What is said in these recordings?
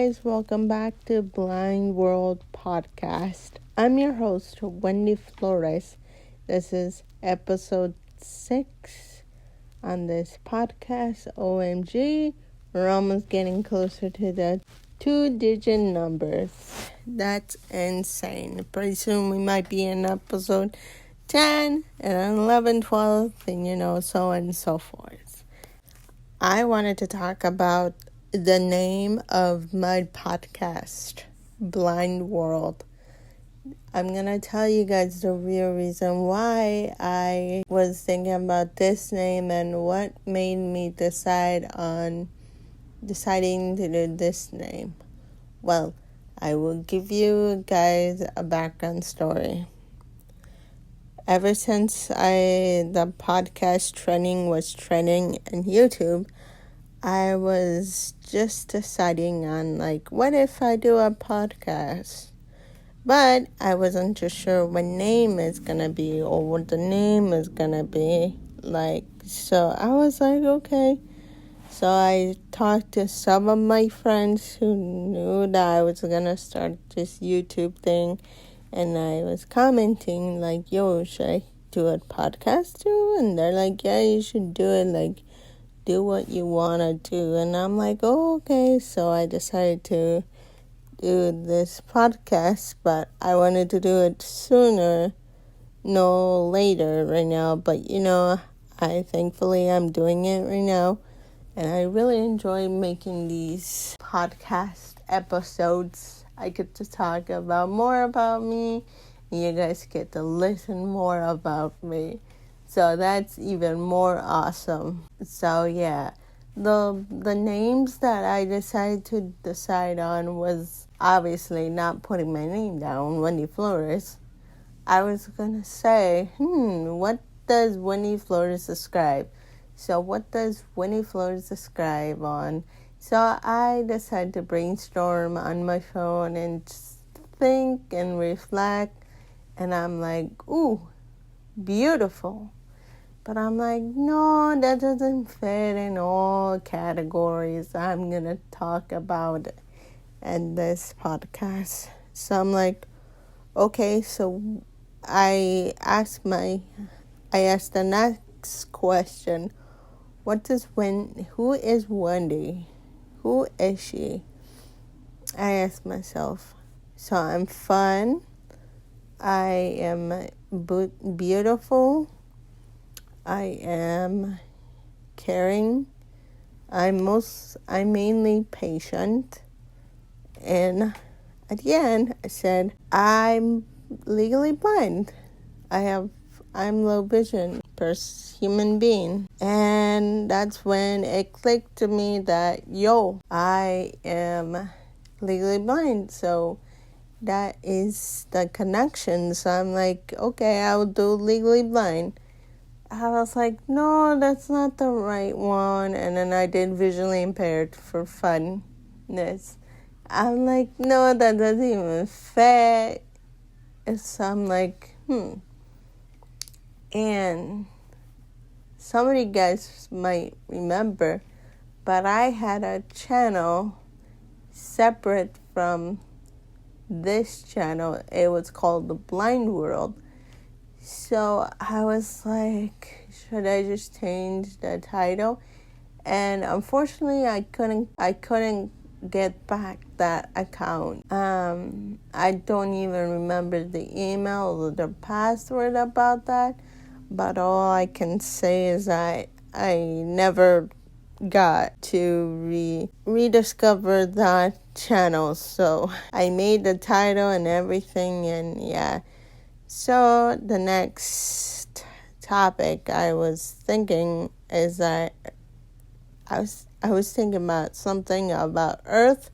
guys, welcome back to Blind World Podcast. I'm your host, Wendy Flores. This is episode 6 on this podcast. OMG, we're almost getting closer to the 2-digit numbers. That's insane. Pretty soon we might be in episode 10 and 11, 12, and so on and so forth. I wanted to talk about the name of my podcast, Blind World. I'm going to tell you guys the real reason why I was thinking about this name and what made me deciding to do this name. Well, I will give you guys a background story. Ever since the podcast was trending in YouTube, I was just deciding on, what if I do a podcast? But I wasn't too sure what name it's going to be or what the name is going to be. So I was like, okay. So I talked to some of my friends who knew that I was going to start this YouTube thing. And I was commenting, yo, should I do a podcast too? And they're like, yeah, you should do it. Do what you want to do. And I'm like, oh, okay. So I decided to do this podcast, but I wanted to do it sooner, no later right now. But, thankfully I'm doing it right now. And I really enjoy making these podcast episodes. I get to talk about more about me, and you guys get to listen more about me. So that's even more awesome. So yeah, the names that I decided to decide on was obviously not putting my name down, Wendy Flores. I was gonna say, what does Wendy Flores describe? So what does Wendy Flores describe on? So I decided to brainstorm on my phone and just think and reflect. And I'm like, ooh, beautiful. But I'm like, no, that doesn't fit in all categories I'm going to talk about in this podcast. So I'm like, okay, so I asked the next question. Who is Wendy? Who is she? I asked myself. So I'm fun. I am beautiful. I am caring. I'm mainly patient. And at the end, I said, I'm legally blind. I'm low vision human being. And that's when it clicked to me that, I am legally blind. So that is the connection. So I'm like, okay, I'll do legally blind. I was like, no, that's not the right one. And then I did visually impaired for funness. I'm like, no, that doesn't even fit. So I'm like, And some of you guys might remember, but I had a channel separate from this channel. It was called The Blind World. So I was like, should I just change the title? And unfortunately, I couldn't get back that account. I don't even remember the email or the password about that. But all I can say is I never got to rediscover that channel. So I made the title and everything, and yeah. So the next topic I was thinking is that I was thinking about something about Earth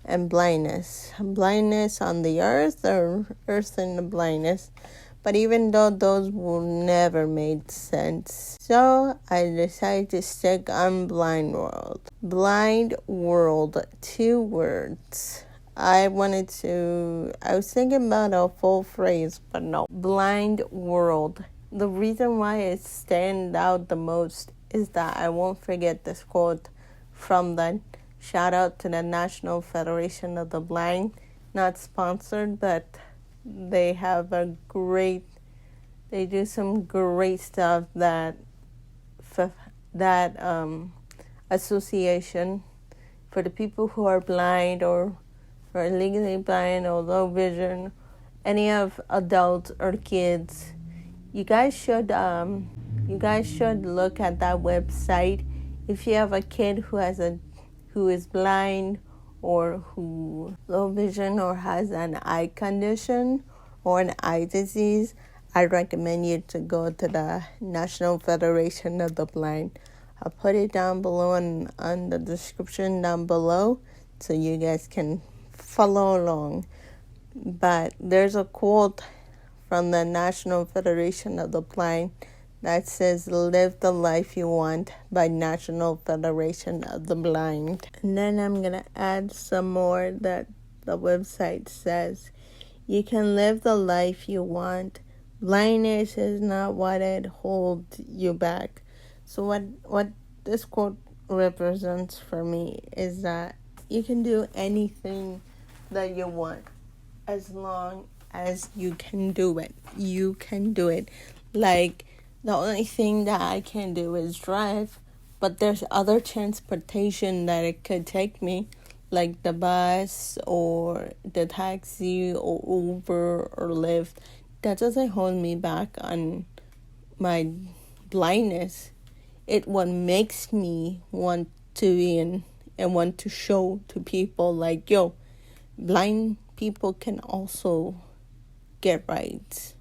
and blindness. Blindness on the Earth or Earth and the blindness. But even though those will never made sense. So I decided to stick on Blind World. Blind World, 2 words. I was thinking about a full phrase, but no. Blind World. The reason why it stands out the most is that I won't forget this quote from the Shout out to the National Federation of the Blind. Not sponsored, but they have they do some great stuff that association for the people who are blind or are legally blind or low vision, any of adults or kids. You guys should look at that website. If you have a kid who is blind or who low vision or has an eye condition or an eye disease, I recommend you to go to the National Federation of the Blind. I'll put it down below on the description down below so you guys can follow along. But there's a quote from the National Federation of the Blind that says, "Live the life you want" by National Federation of the Blind. And then I'm going to add some more that the website says. You can live the life you want. Blindness is not what it holds you back. So what this quote represents for me is that you can do anything that you want as long as you can do it. You can do it. Like, the only thing that I can do is drive, but there's other transportation that it could take me, like the bus or the taxi or Uber or Lyft. That doesn't hold me back on my blindness. It what makes me want to be in and want to show to people like, yo, blind people can also get rights.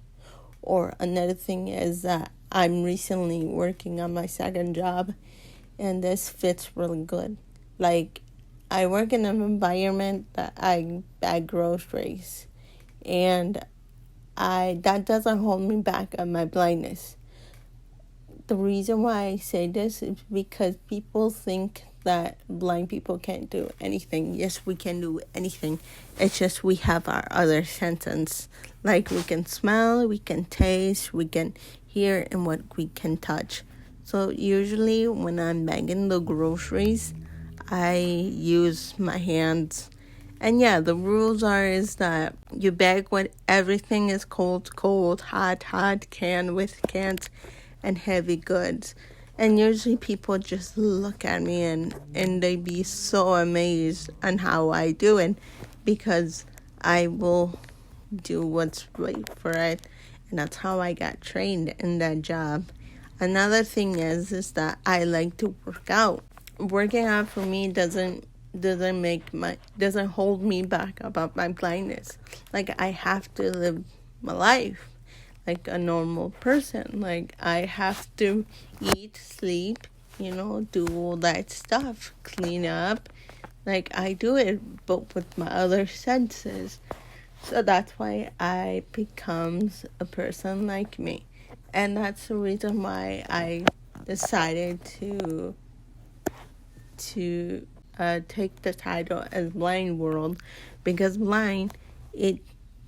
Or another thing is that I'm recently working on my second job, and this fits really good. Like, I work in an environment that I bag groceries, and that doesn't hold me back on my blindness. The reason why I say this is because people think that blind people can't do anything. Yes, we can do anything. It's just we have our other senses. Like, we can smell, we can taste, we can hear, and what we can touch. So usually when I'm bagging the groceries, I use my hands. And yeah, the rules is that you bag when everything is cold, hot, can with cans, and heavy goods. And usually people just look at me and they be so amazed on how I do it, because I will do what's right for it. And that's how I got trained in that job. Another thing is that I like to work out. Working out for me doesn't hold me back about my blindness. Like, I have to live my life like a normal person. Like, I have to eat, sleep, do all that stuff, clean up. Like, I do it, but with my other senses. So that's why I becomes a person like me. And that's the reason why I decided to take the title as Blind World, because blind,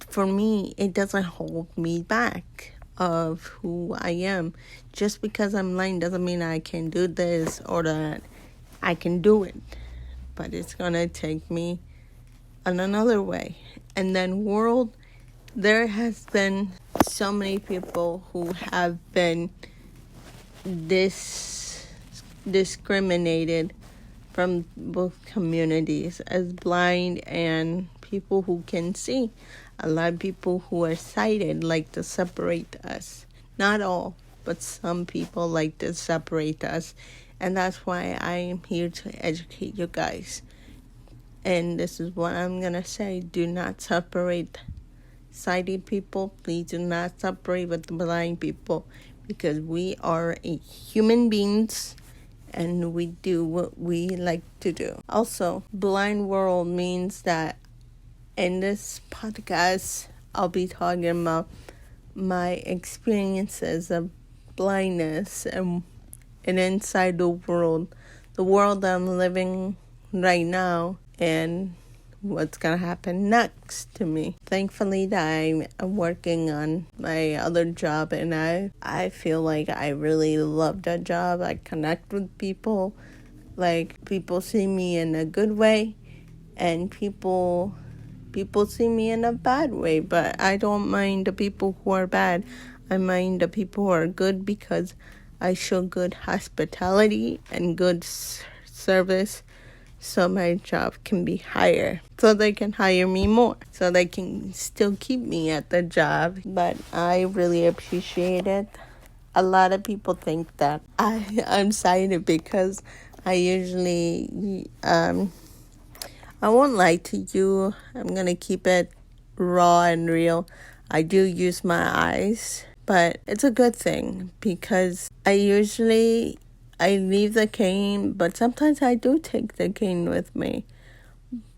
for me, it doesn't hold me back of who I am. Just because I'm blind doesn't mean I can do this or that. I can do it, but it's gonna take me on another way. And then world, there has been so many people who have been discriminated from both communities, as blind and people who can see. A lot of people who are sighted like to separate us. Not all, but some people like to separate us. And that's why I am here to educate you guys. And this is what I'm going to say. Do not separate sighted people. Please do not separate with the blind people, because we are human beings and we do what we like to do. Also, Blind World means that in this podcast, I'll be talking about my experiences of blindness and inside the world that I'm living right now, and what's gonna happen next to me. Thankfully, that I'm working on my other job, and I feel like I really love that job. I connect with people. Like, people see me in a good way, and people see me in a bad way, but I don't mind the people who are bad. I mind the people who are good because I show good hospitality and good service, so my job can be higher, so they can hire me more, so they can still keep me at the job. But I really appreciate it. A lot of people think that I'm silent because I usually I won't lie to you. I'm gonna keep it raw and real. I do use my eyes, but it's a good thing because I leave the cane, but sometimes I do take the cane with me.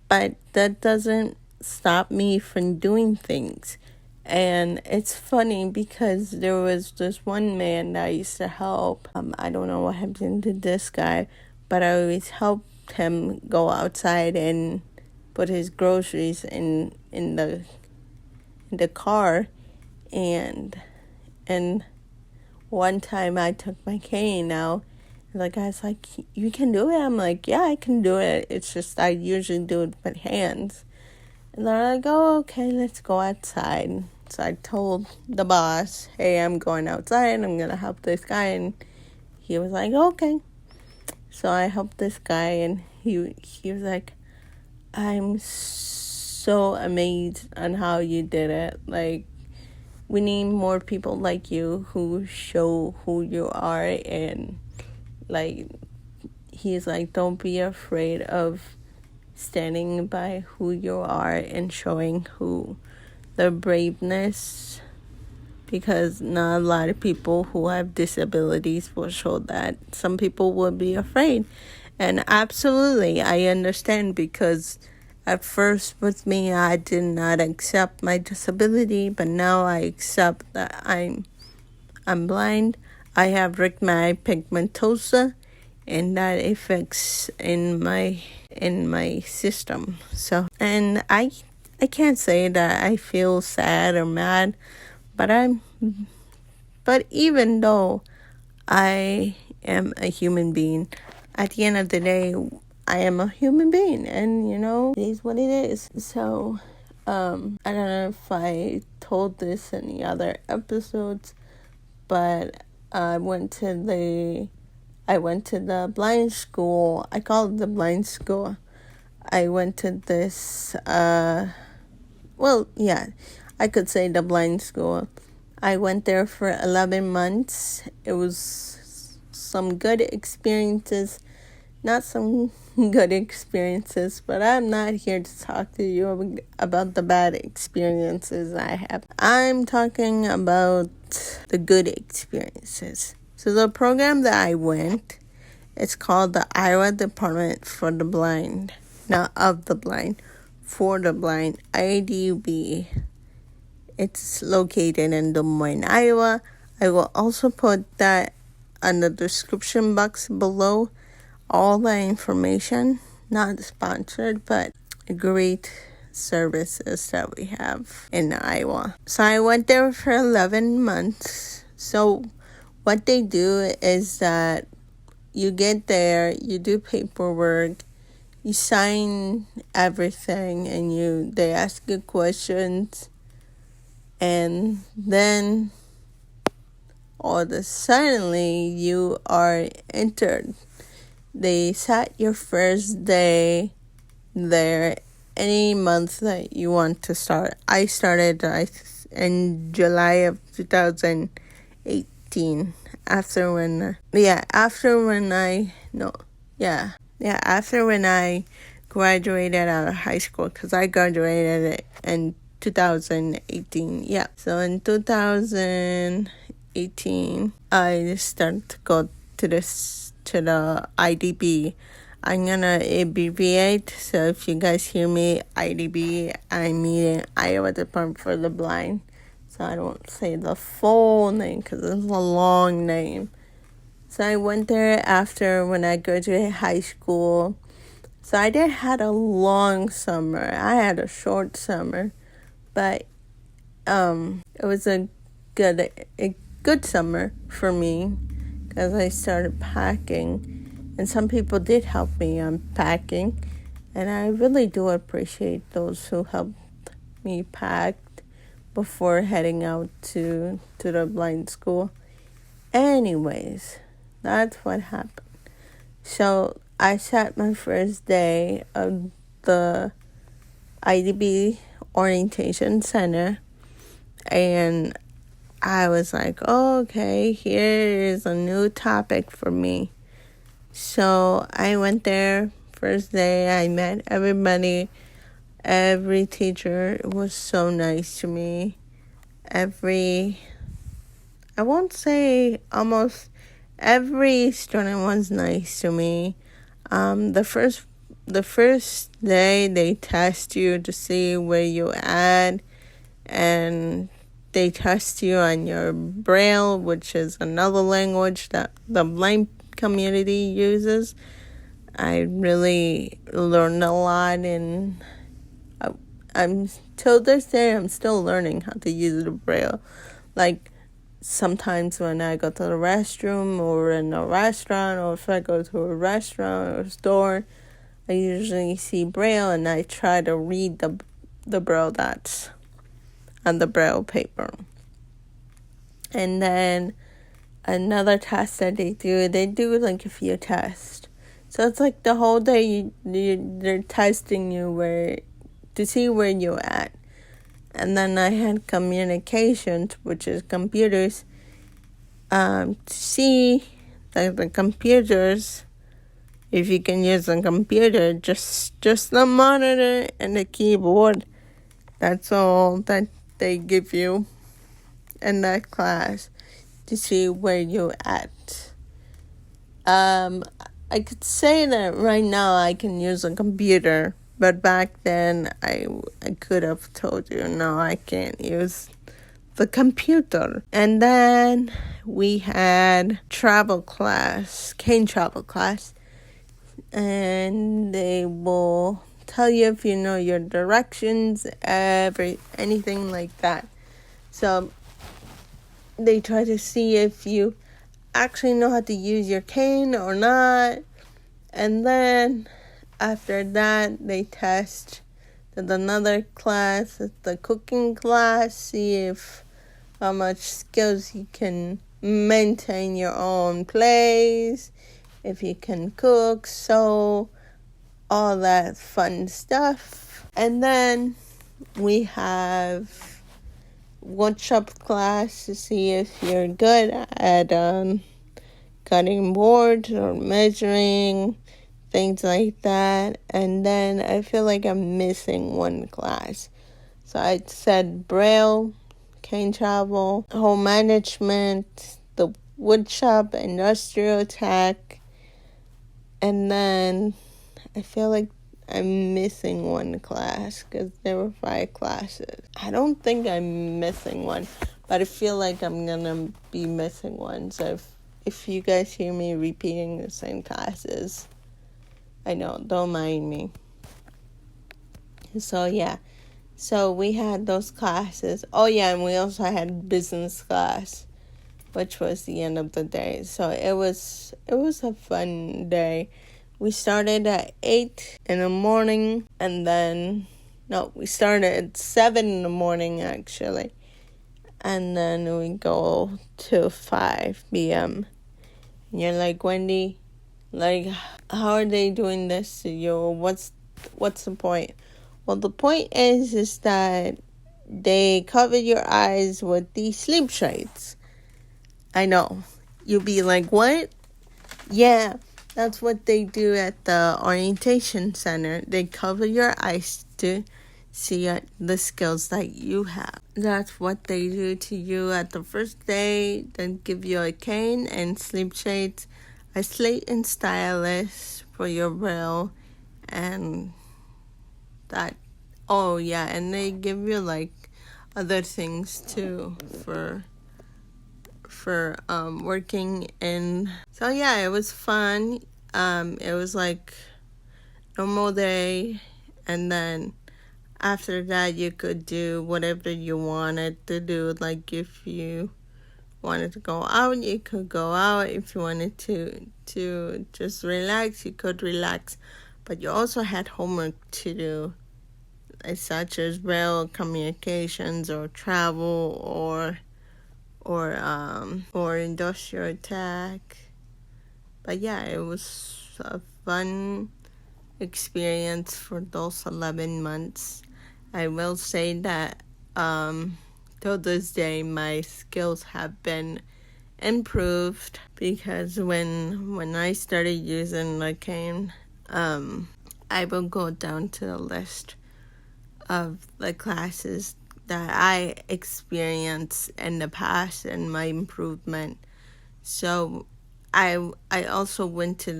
But that doesn't stop me from doing things. And it's funny because there was this one man that I used to help. I don't know what happened to this guy, but I always helped him go outside and put his groceries in the car. And one time I took my cane out. The guy's like, "You can do it?" I'm like, "Yeah, I can do it. It's just I usually do it with hands." And they're like, "Oh, okay, let's go outside." So I told the boss, "Hey, I'm going outside. I'm going to help this guy." And he was like, "Okay." So I helped this guy, and he was like, "I'm so amazed on how you did it. Like, we need more people like you who show who you are." And, like, he's like, "Don't be afraid of standing by who you are and showing who the braveness, because not a lot of people who have disabilities will show that. Some people will be afraid." And absolutely, I understand, because at first with me, I did not accept my disability, but now I accept that I'm blind. I have retinitis pigmentosa, and that affects in my system. So, and I can't say that I feel sad or mad, but even though I am a human being, at the end of the day, I am a human being, and it is what it is. So, I don't know if I told this in the other episodes, but I went to the blind school. I call it the blind school. I went to this, I could say the blind school. I went there for 11 months. It was some good experiences, not some good experiences, but I'm not here to talk to you about the bad experiences I have. I'm talking about the good experiences. So the program that I went, it's called the Iowa Department for the Blind. Not of the blind, for the blind, IDB. It's located in Des Moines, Iowa. I will also put that on the description box below. All the information, not sponsored, but great services that we have in Iowa. So I went there for 11 months. So what they do is that you get there, you do paperwork, you sign everything, and they ask you questions, and then all of a suddenly you are entered. They set your first day there any month that you want to start. I started in July of 2018 after when I graduated out of high school, because I graduated in 2018. Yeah, so in 2018 I started to go to the IDB. I'm gonna abbreviate, so if you guys hear me, IDB, I mean Iowa Department for the Blind. So I don't say the full name because it's a long name. So I went there after when I graduated high school. So I did had a long summer. I had a short summer, but it was a good summer for me, because I started packing And some people did help me unpacking, and I really do appreciate those who helped me pack before heading out to the blind school. Anyways, that's what happened. So I sat my first day of the IDB Orientation Center, and I was like, oh, okay, here is a new topic for me. So I went there first day. I met everybody. Every teacher was so nice to me. I won't say almost every student was nice to me. The first day they test you to see where you at, and they test you on your Braille, which is another language that the blind community uses. I really learned a lot, and I'm till this day I'm still learning how to use the Braille. Like sometimes when I go to the restroom or in a restaurant, or if I go to a restaurant or a store, I usually see Braille and I try to read the Braille dots on the Braille paper. And then another test that they do like a few tests. So it's like the whole day they're testing you to see where you're at. And then I had communications, which is computers, to see that the computers, if you can use a computer, just the monitor and the keyboard. That's all that they give you in that class to see where you're at. I could say that right now I can use a computer, but back then I could have told you, no, I can't use the computer. And then we had travel class, cane travel class, and they will tell you if you know your directions, anything like that. So they try to see if you actually know how to use your cane or not. And then after that, they test another class, the cooking class, see how much skills you can maintain your own place, if you can cook, sew, all that fun stuff. And then we have woodshop class to see if you're good at cutting boards or measuring, things like that. And then I feel like I'm missing one class. So I said Braille, cane travel, home management, the woodshop, industrial tech, and then I feel like I'm missing one class because there were 5 classes. I don't think I'm missing one, but I feel like I'm gonna be missing one. So if you guys hear me repeating the same classes, I know, don't mind me. So yeah, so we had those classes. Oh yeah, and we also had business class, which was the end of the day. So it was a fun day. We started at 8 in the morning, and then, no, we started at 7 in the morning, actually. And then we go to 5 p.m. And you're like, Wendy, like, how are they doing this to you? What's the point? Well, the point is that they cover your eyes with these sleep shades. I know. You'll be like, what? Yeah, that's what they do at the orientation center. They cover your eyes to see the skills that you have. That's what they do to you at the first day. They give you a cane and sleep shades, a slate and stylus for your Braille, and that. Oh yeah, and they give you like other things too for working in. So yeah, it was fun. It was like normal day, and then after that you could do whatever you wanted to do. Like if you wanted to go out, you could go out. If you wanted to just relax, you could relax. But you also had homework to do, such as rail communications or travel or industrial attack. But yeah, it was a fun experience for those 11 months. I will say that till this day, my skills have been improved, because when I started using the cane, I will go down to the list of the classes that I experienced in the past and my improvement. So I also went to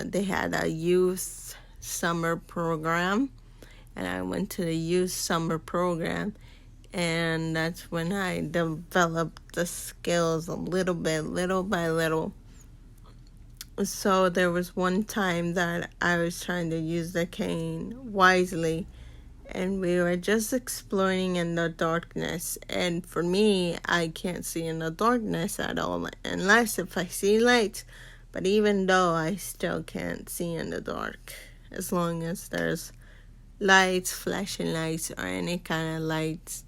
they had a youth summer program, and I went to the youth summer program, and that's when I developed the skills a little bit, little by little. So there was one time that I was trying to use the cane wisely, and we were just exploring in the darkness. And for me, I can't see in the darkness at all, unless if I see lights. But even though, I still can't see in the dark, as long as there's lights, flashing lights, or any kind of lights.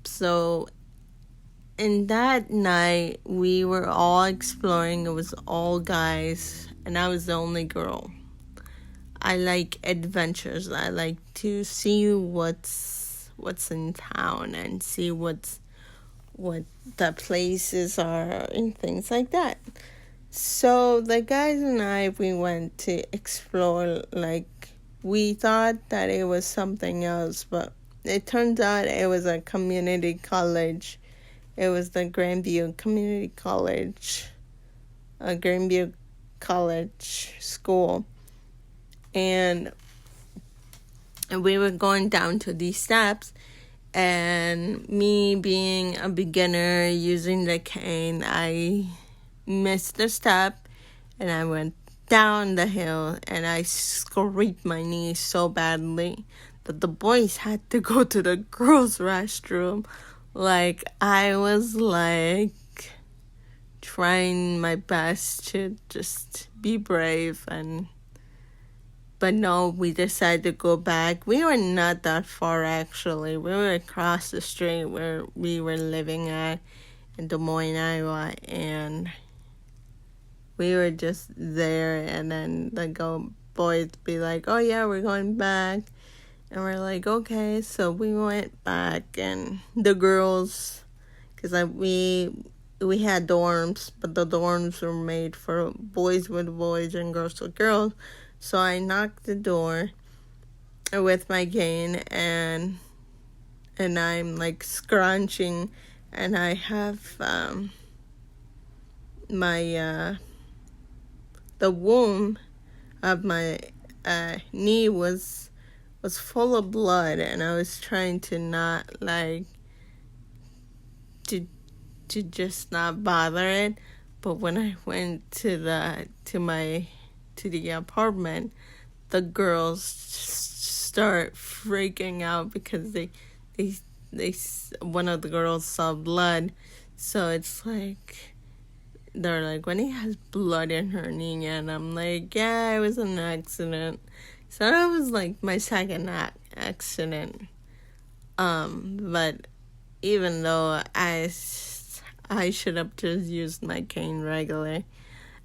So in that night, we were all exploring. It was all guys, and I was the only girl. I like adventures. I like to see what's in town and see what the places are and things like that. So the guys and I, we went to explore. Like, we thought that it was something else, but it turns out it was a community college. It was the Grandview Community College, a Grandview College school. And we were going down to these steps, and me being a beginner using the cane, I missed the step, and I went down the hill, and I scraped my knee so badly that the boys had to go to the girls' restroom. Like, I was like trying my best to just be brave, but no, we decided to go back. We were not that far, actually. We were across the street where we were living at in Des Moines, Iowa, and we were just there. And then the boys be like, "Oh yeah, we're going back," and we're like, "Okay." So we went back, and the girls, because we had dorms, but the dorms were made for boys with boys and girls with girls. So I knocked the door with my cane, and I'm like scrunching, and I have my the wound of my knee was full of blood, and I was trying to not like to just not bother it. But when I went to the apartment, the girls start freaking out because they one of the girls saw blood. So it's like, they're like, "When he has blood in her knee," and I'm like, "Yeah, it was an accident." So that was like my second accident. But even though I should have just used my cane regularly.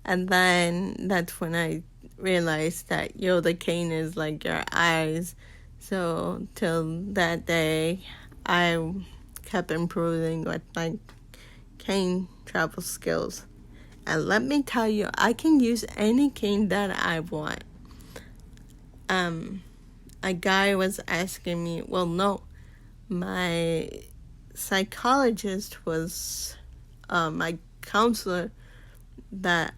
And then that's when I realized that, the cane is like your eyes. So till that day, I kept improving with my cane travel skills. And let me tell you, I can use any cane that I want. A guy was asking me, well, no, my psychologist was my counselor that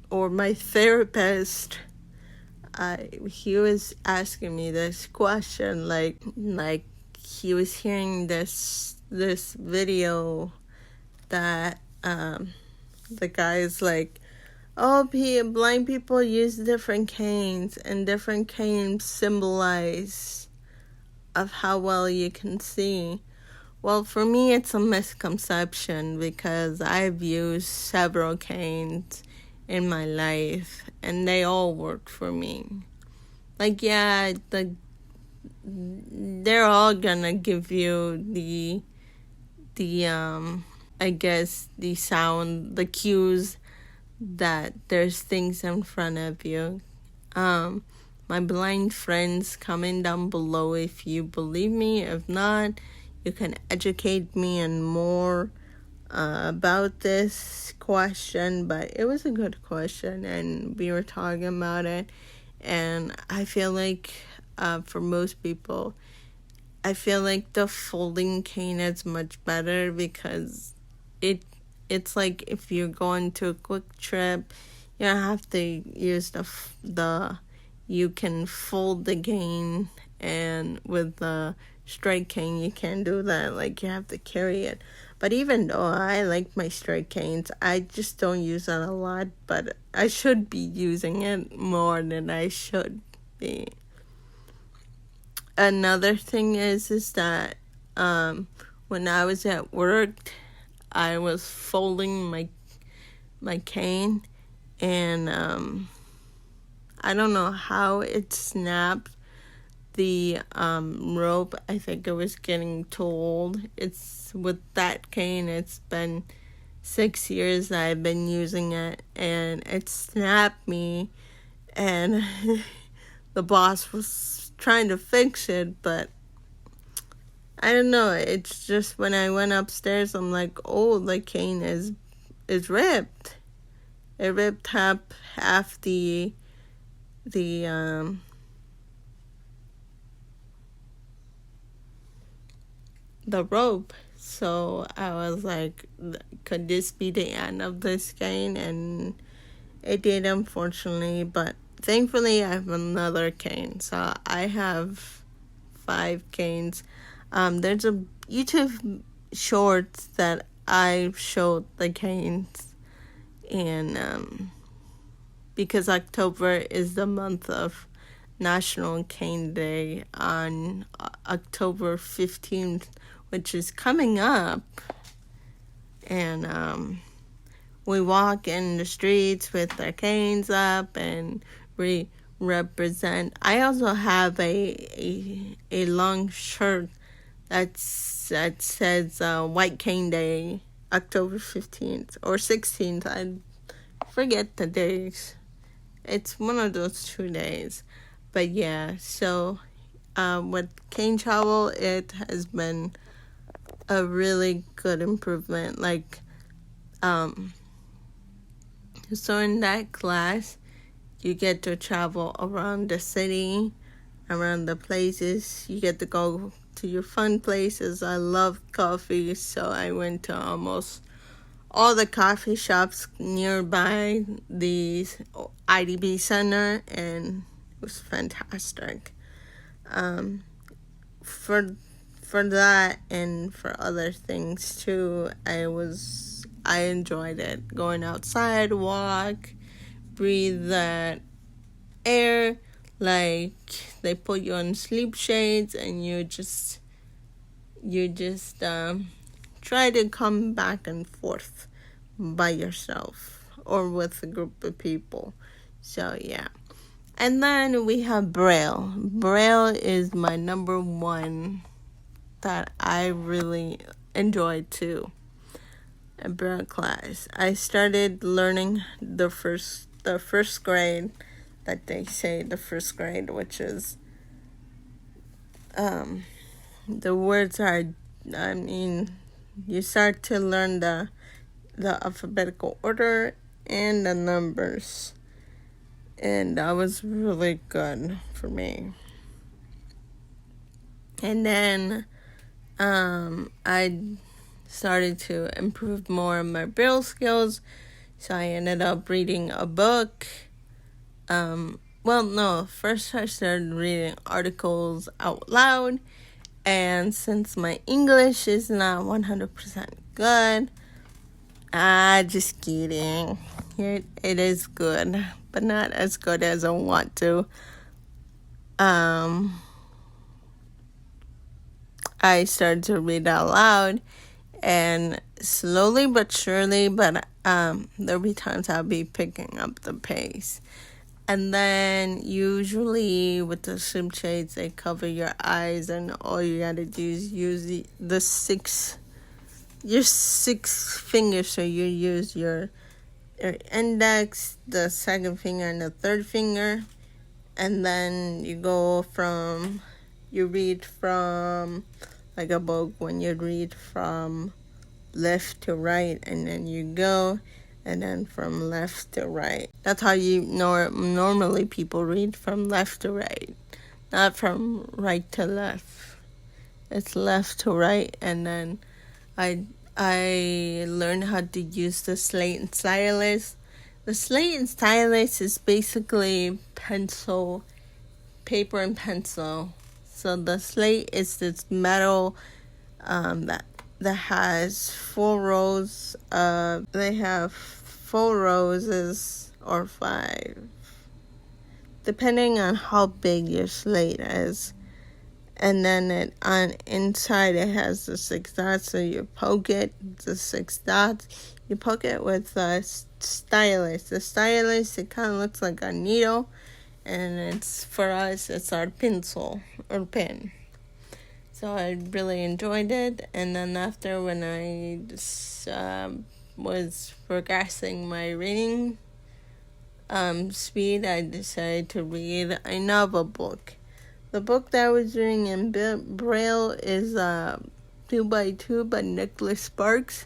or my therapist, he was asking me this question, like he was hearing this video that the guy's like, "Oh, blind people use different canes, and different canes symbolize of how well you can see." Well, for me, it's a misconception because I've used several canes in my life and they all work for me. Like, yeah, they're all gonna give you the I guess the sound, the cues that there's things in front of you. My blind friends, comment down below if you believe me. If not, you can educate me and more about this question. But it was a good question, and we were talking about it. And I feel like for most people, I feel like the folding cane is much better because it's like if you're going to a quick trip, you don't have to use the you can fold the cane, and with the straight cane you can't do that. Like, you have to carry it. But even though I like my straight canes, I just don't use it a lot. But I should be using it more than I should be. Another thing is that when I was at work, I was folding my cane, and I don't know how it snapped the rope. I think it was getting too old. It's with that cane, it's been 6 years that I've been using it, and it snapped me, and the boss was trying to fix it, but I don't know. It's just when I went upstairs, I'm like, oh, the cane is ripped. It ripped up half the rope. So I was like, could this be the end of this cane? And it did, unfortunately. But thankfully, I have another cane. So I have 5 canes. There's a YouTube shorts that I showed the canes, and because October is the month of National Cane Day on October 15th, which is coming up, and we walk in the streets with our canes up, and we represent. I also have a long shirt that says White Cane Day, October 15th or 16th. I forget the days. It's one of those 2 days. But yeah, so with cane travel, it has been a really good improvement. Like, so in that class, you get to travel around the city, around the places. You get to go to your fun places. I love coffee, so I went to almost all the coffee shops nearby the IDB Center, and it was fantastic. For that and for other things too, I enjoyed it. Going outside, walk, breathe that air. Like, they put you on sleep shades, and you just try to come back and forth by yourself or with a group of people. So yeah. And then we have Braille. Braille is my number one that I really enjoyed too. A Braille class. I started learning the first grade, that they say the first grade, which is the words are, I mean, you start to learn the alphabetical order and the numbers, and that was really good for me. And then I started to improve more of my Braille skills, so I ended up reading a book. First I started reading articles out loud, and since my English is not 100% good, just kidding. It is good, but not as good as I want to. I started to read out loud, and slowly but surely, but there'll be times I'll be picking up the pace. And then usually with the sleep shades, they cover your eyes, and all you gotta do is use your six fingers. So you use your index, the second finger, and the third finger, and then you read from like a book when you read from left to right, and then you go, and then from left to right. That's how you normally people read, from left to right, not from right to left. It's left to right, and then I learned how to use the slate and stylus. The slate and stylus is basically paper and pencil. So the slate is this metal that has 4 rows. They have 4 roses or 5, depending on how big your slate is. And then on inside it has the 6 dots. So you poke it, the 6 dots. You poke it with a stylus. The stylus, it kind of looks like a needle, and for us it's our pencil or pen. So I really enjoyed it. And then after, when I was progressing my reading speed, I decided to read another book. The book that I was reading in Braille is 2x2 by Nicholas Sparks.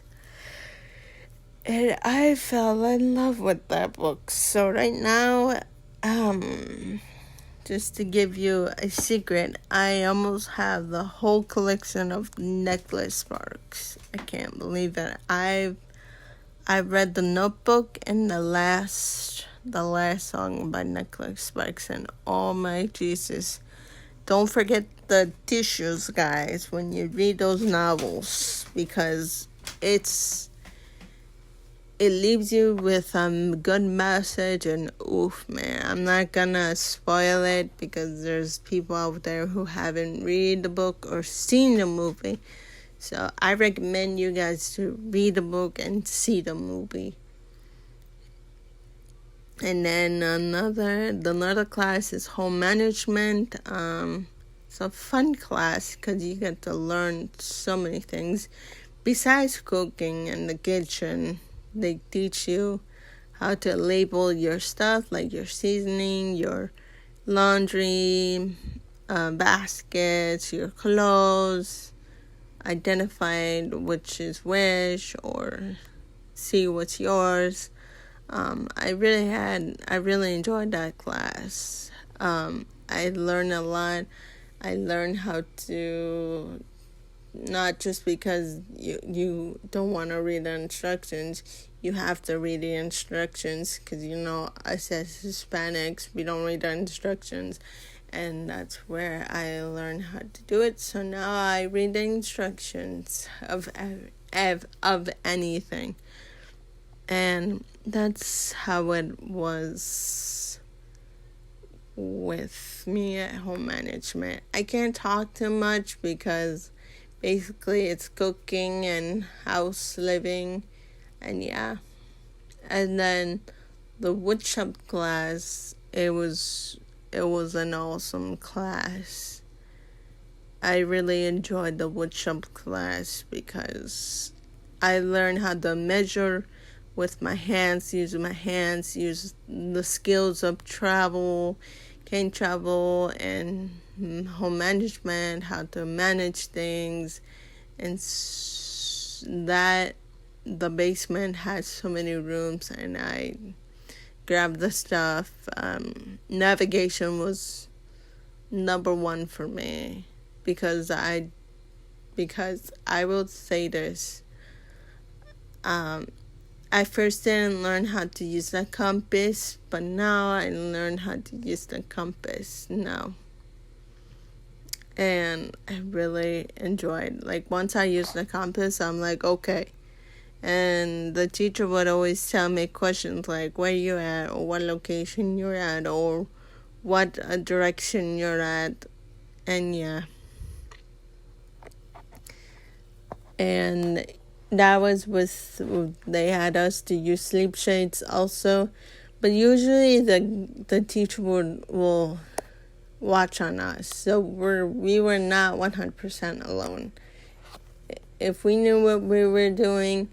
And I fell in love with that book. So right now, just to give you a secret, I almost have the whole collection of Nicholas Sparks. I can't believe it. I've read The Notebook and the last song by Nicholas Sparks, and oh my Jesus. Don't forget the tissues, guys, when you read those novels, because it leaves you with a good message. And oof, man, I'm not gonna spoil it because there's people out there who haven't read the book or seen the movie. So I recommend you guys to read the book and see the movie. And then another class is home management. It's a fun class because you get to learn so many things. Besides cooking in the kitchen, they teach you how to label your stuff, like your seasoning, your laundry baskets, your clothes, identify which is which, or see what's yours. I really enjoyed that class. I learned a lot. I learned how to, not just because you don't want to read the instructions, you have to read the instructions, because us as Hispanics, we don't read the instructions, and that's where I learned how to do it. So now I read the instructions of anything. And that's how it was with me at home management. I can't talk too much because basically it's cooking and house living, and yeah. And then the woodshop class, it was an awesome class. I really enjoyed the woodshop class because I learned how to measure with my hands, use the skills of cane travel, and home management, how to manage things. And that the basement has so many rooms, and I grabbed the stuff. Navigation was number one for me, because I will say this. I first didn't learn how to use the compass, but now I learned how to use the compass now. And I really enjoyed, like, once I used the compass, I'm like, okay. And the teacher would always tell me questions like where you at, or what location you're at, or what direction you're at. And yeah. and that was with, they had us to use sleep shades also, but usually the teacher will watch on us, so we were not 100% alone. If we knew what we were doing,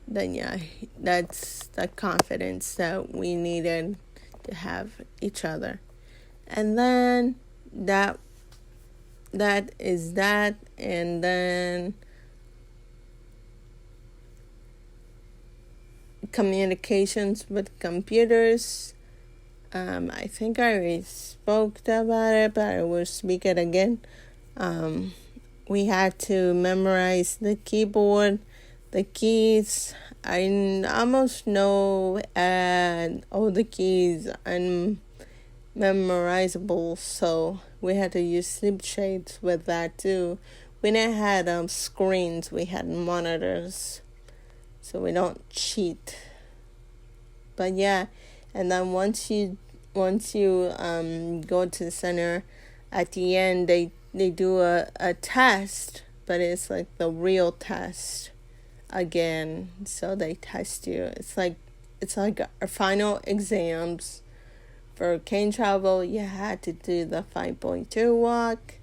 then yeah, that's the confidence that we needed to have each other. And then that is that. And then communications with computers. I think I already spoke about it, but I will speak it again. We had to memorize the keyboard, the keys. I almost know all the keys unmemorizable, so we had to use sleep shades with that too. We didn't have screens, we had monitors, so we don't cheat. But yeah, and then once you go to the center, at the end they do a test, but it's like the real test again. So they test you. It's like our final exams. For cane travel, you had to do the 5.2 walk.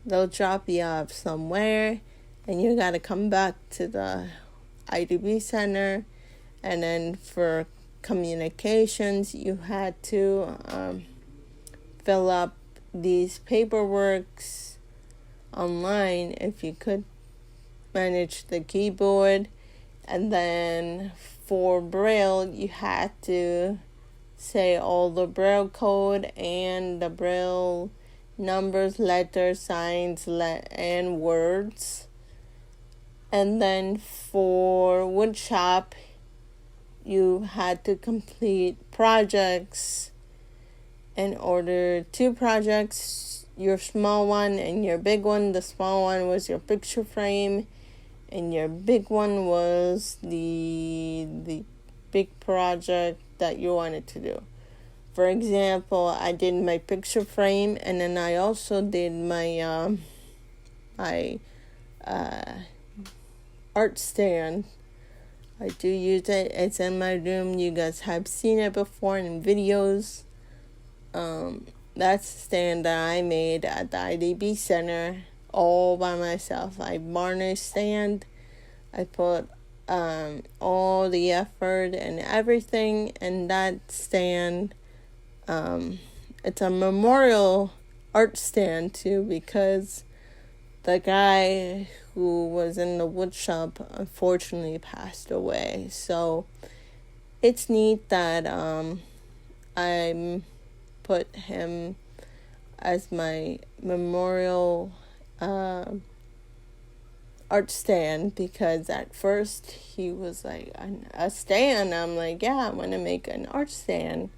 They'll drop you off somewhere, and you got to come back to the IDB center. And then for communications, you had to fill up these paperworks online if you could manage the keyboard. And then for Braille, you had to say all the Braille code and the Braille numbers, letters, signs, and words. And then for woodshop, you had to complete projects. In order, 2 projects, your small one and your big one. The small one was your picture frame, and your big one was the big project that you wanted to do. For example, I did my picture frame, and then I also did my art stand. I do use it. It's in my room. You guys have seen it before in videos. That's the stand that I made at the IDB Center all by myself. I varnished stand. I put all the effort and everything in that stand. It's a memorial art stand too, because the guy who was in the wood shop unfortunately passed away. So it's neat that I put him as my memorial art stand, because at first he was like, a stand. I'm like, yeah, I want to make an art stand.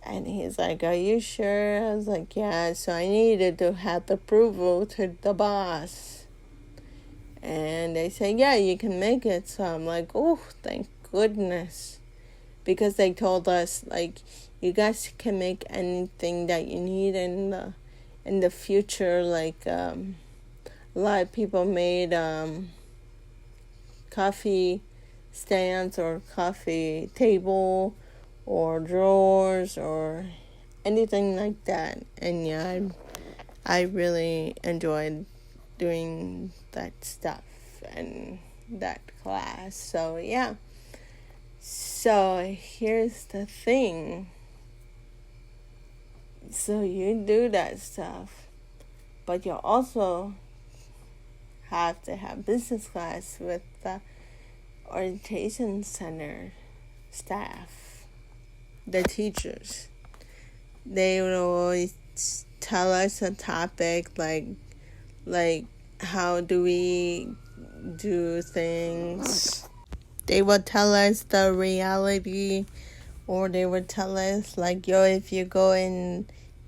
And he's like, are you sure? I was like, yeah. So I needed to have the approval to the boss. And they said, yeah, you can make it. So I'm like, oh, thank goodness. Because they told us, like, you guys can make anything that you need in the future. Like, a lot of people made coffee stands or coffee table or drawers or anything like that. And yeah, I really enjoyed doing that stuff and that class. So yeah. So here's the thing. So you do that stuff, but you also have to have business class with the orientation center staff, the teachers. They would always tell us a topic like how do we do things. They would tell us the reality, or they would tell us like, yo, if you go in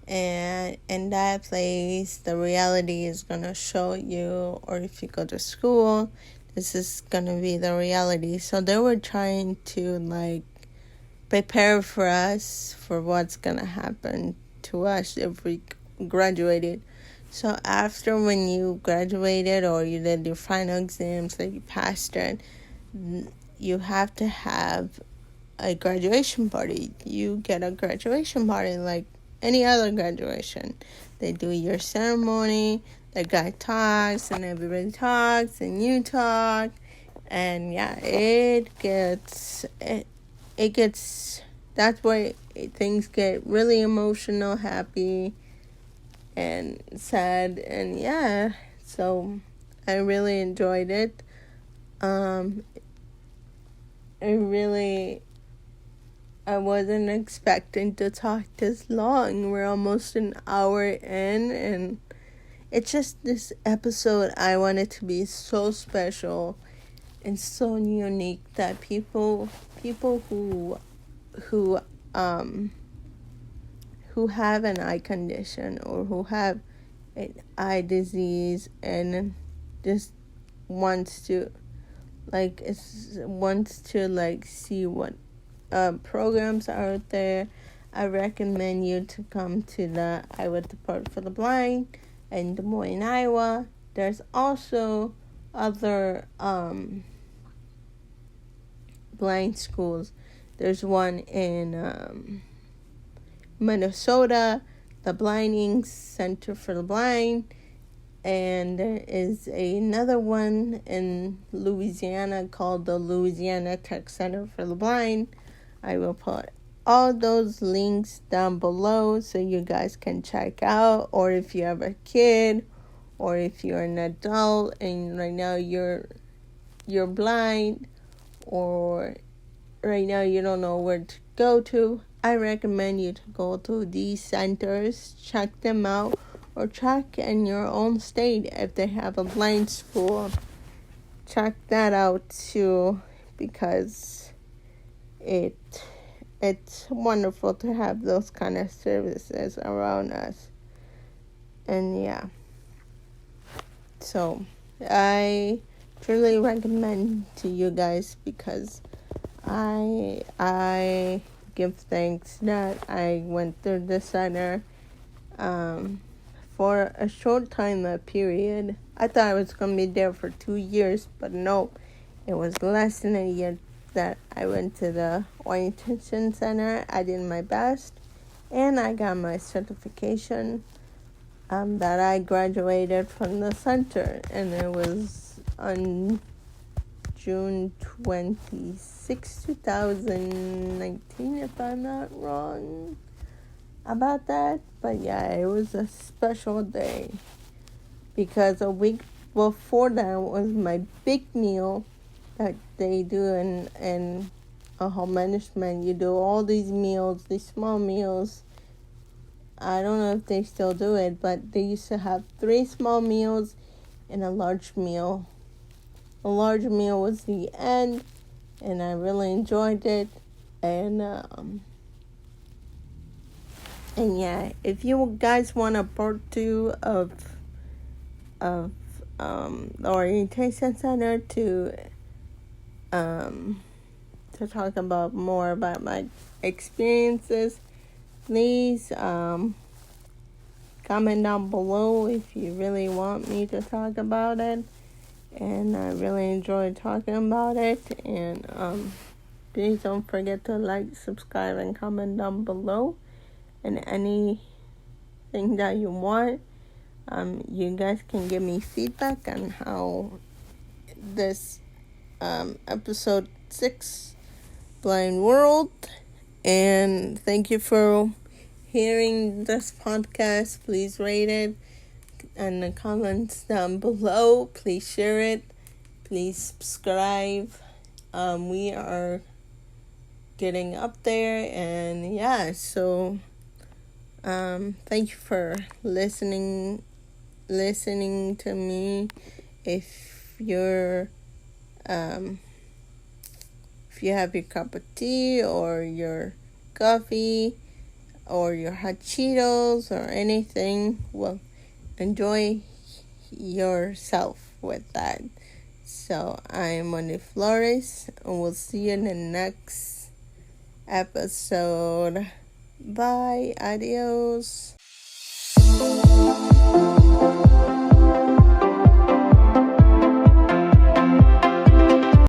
that place, the reality is gonna show you, or if you go to school, this is gonna be the reality. So they were trying to like prepare for us for what's gonna happen to us if we graduated. So after when you graduated or you did your final exams that you passed it, you have to have a graduation party. You get a graduation party like any other graduation. They do your ceremony, the guy talks and everybody talks and you talk, and yeah, it gets that's where things get really emotional, happy, and sad, and yeah, so I really enjoyed it. um I wasn't expecting to talk this long. We're almost an hour in, and it's just this episode I want it to be so special and so unique that people who um who have an eye condition or who have an eye disease and just wants to see what programs are out there. I recommend you to come to the Iowa Department for the Blind in Des Moines, Iowa. There's also other blind schools. There's one in Minnesota, the Blinding Center for the Blind, and there is another one in Louisiana called the Louisiana Tech Center for the Blind. I will put all those links down below so you guys can check out, or if you have a kid or if you're an adult and right now you're blind, or right now you don't know where to go to, I recommend you to go to these centers, check them out, or check in your own state if they have a blind school. Check that out too, because it's wonderful to have those kind of services around us. And yeah, so I truly recommend to you guys, because I give thanks that I went through the center for a short time period. I thought I was going to be there for 2 years, but no, it was less than a year that I went to the orientation center. I did my best, and I got my certification that I graduated from the center, and it was on June 26, 2019, if I'm not wrong about that. But yeah, it was a special day, because a week before that was my big meal that they do in a home management. You do all these meals, these small meals. I don't know if they still do it, but they used to have 3 small meals and a large meal. The large meal was the end, and I really enjoyed it. And yeah, if you guys want a part 2 of the orientation center to talk about more about my experiences, please comment down below if you really want me to talk about it. And I really enjoyed talking about it. And please don't forget to like, subscribe, and comment down below. And anything that you want, you guys can give me feedback on how this episode 6, Blind World. And thank you for hearing this podcast. Please rate it in the comments down below. Please share it. Please subscribe. We are getting up there, and yeah, so thank you for listening to me. If you're if you have your cup of tea or your coffee or your hot Cheetos or anything, well, enjoy yourself with that. So I'm Wendy Flores, and we'll see you in the next episode. Bye. Adios.